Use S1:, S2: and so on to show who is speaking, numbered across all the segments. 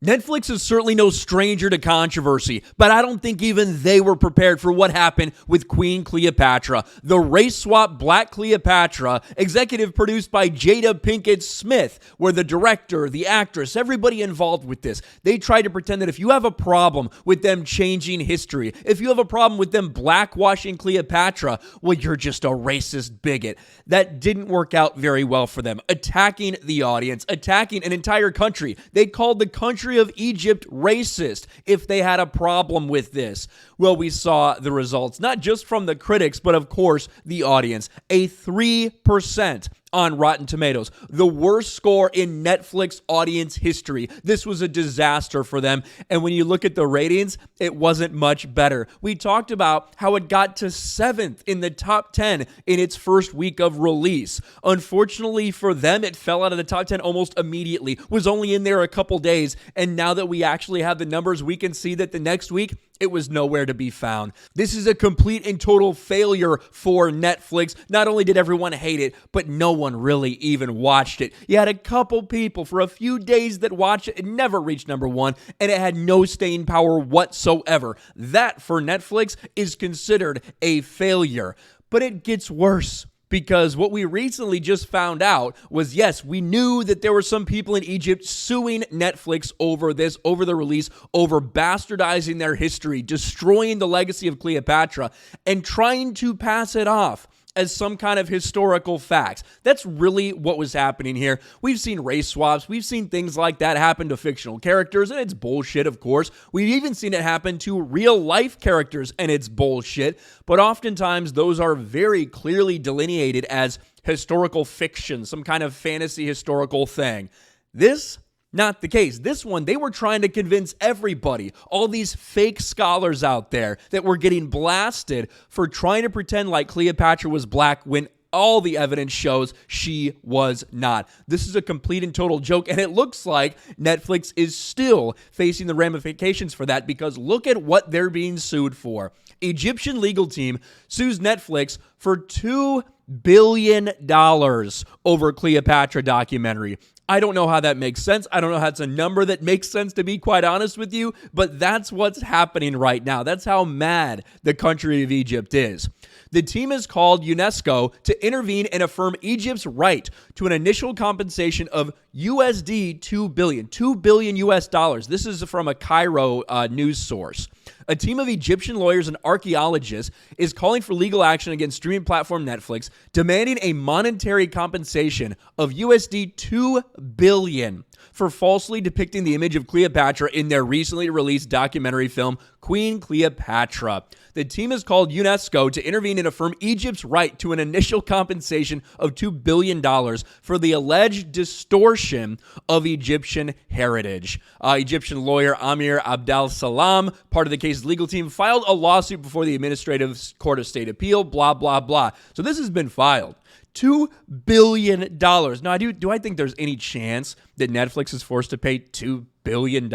S1: Netflix is certainly no stranger to controversy, but I don't think even they were prepared for what happened with Queen Cleopatra, the race-swap Black Cleopatra, executive produced by Jada Pinkett Smith, where the director, the actress, everybody involved with this, they tried to pretend that if you have a problem with them changing history, if you have a problem with them blackwashing Cleopatra, well, you're just a racist bigot. That didn't work out very well for them. Attacking the audience, attacking an entire country. They called the country of Egypt racist if they had a problem with this. Well, we saw the results, not just from the critics, but of course the audience. A 3% on Rotten Tomatoes, the worst score in Netflix audience history. This was a disaster for them. And when you look at the ratings, it wasn't much better. We talked about how it got to 7th in the top 10 in its first week of release. Unfortunately for them, it fell out of the top 10 almost immediately, was only in there a couple days. And now that we actually have the numbers, we can see that the next week, it was nowhere to be found. This is a complete and total failure for Netflix. Not only did everyone hate it, but no one really even watched it. You had a couple people for a few days that watched it. It never reached number 1, and it had no staying power whatsoever. That, for Netflix, is considered a failure. But it gets worse. Because what we recently just found out was, yes, we knew that there were some people in Egypt suing Netflix over this, over the release, over bastardizing their history, destroying the legacy of Cleopatra, and trying to pass it off as some kind of historical facts. That's really what was happening here. We've seen race swaps. We've seen things like that happen to fictional characters, and it's bullshit, of course. We've even seen it happen to real-life characters, and it's bullshit. But oftentimes, those are very clearly delineated as historical fiction, some kind of fantasy historical thing. This not the case. This one, they were trying to convince everybody, all these fake scholars out there that were getting blasted for trying to pretend like Cleopatra was black when all the evidence shows she was not. This is a complete and total joke, and it looks like Netflix is still facing the ramifications for that because look at what they're being sued for. Egyptian legal team sues Netflix for $2 billion over Cleopatra documentary. I don't know how that makes sense. I don't know how it's a number that makes sense, to be quite honest with you, but that's what's happening right now. That's how mad the country of Egypt is. The team has called UNESCO to intervene and affirm Egypt's right to an initial compensation of USD 2 billion, $2 billion US dollars. This is from a Cairo news source. A team of Egyptian lawyers and archaeologists is calling for legal action against streaming platform Netflix, demanding a monetary compensation of USD 2 billion for falsely depicting the image of Cleopatra in their recently released documentary film, Queen Cleopatra. The team has called UNESCO to intervene and affirm Egypt's right to an initial compensation of $2 billion for the alleged distortion of Egyptian heritage. Egyptian lawyer Amir Abdel Salam, part of the case's legal team, filed a lawsuit before the Administrative Court of State Appeal, blah, blah, blah. So this has been filed. $2 billion. Now, do I think there's any chance that Netflix is forced to pay $2 billion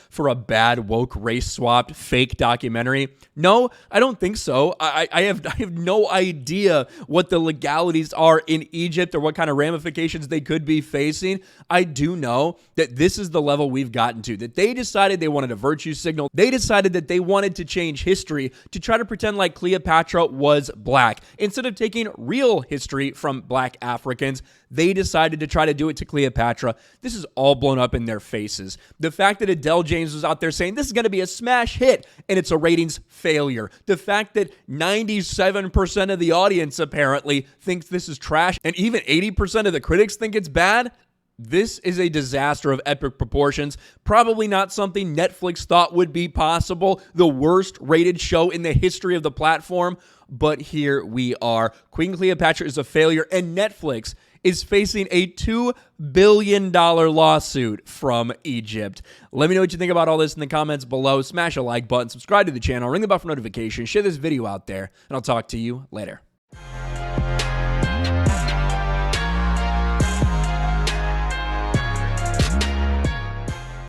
S1: for a bad, woke, race-swapped, fake documentary? No, I don't think so. I have no idea what the legalities are in Egypt or what kind of ramifications they could be facing. I do know that this is the level we've gotten to, that they decided they wanted a virtue signal. They decided that they wanted to change history to try to pretend like Cleopatra was black. Instead of taking real history from black Africans, they decided to try to do it to Cleopatra. This is all blown up in their faces. The fact that Adele James was out there saying this is going to be a smash hit and it's a ratings failure. The fact that 97% of the audience apparently thinks this is trash and even 80% of the critics think it's bad. This is a disaster of epic proportions. Probably not something Netflix thought would be possible. The worst rated show in the history of the platform. But here we are. Queen Cleopatra is a failure and Netflix is facing a $2 billion lawsuit from Egypt. Let me know what you think about all this in the comments below. Smash a like button, subscribe to the channel, ring the bell for notifications, share this video out there, and I'll talk to you later.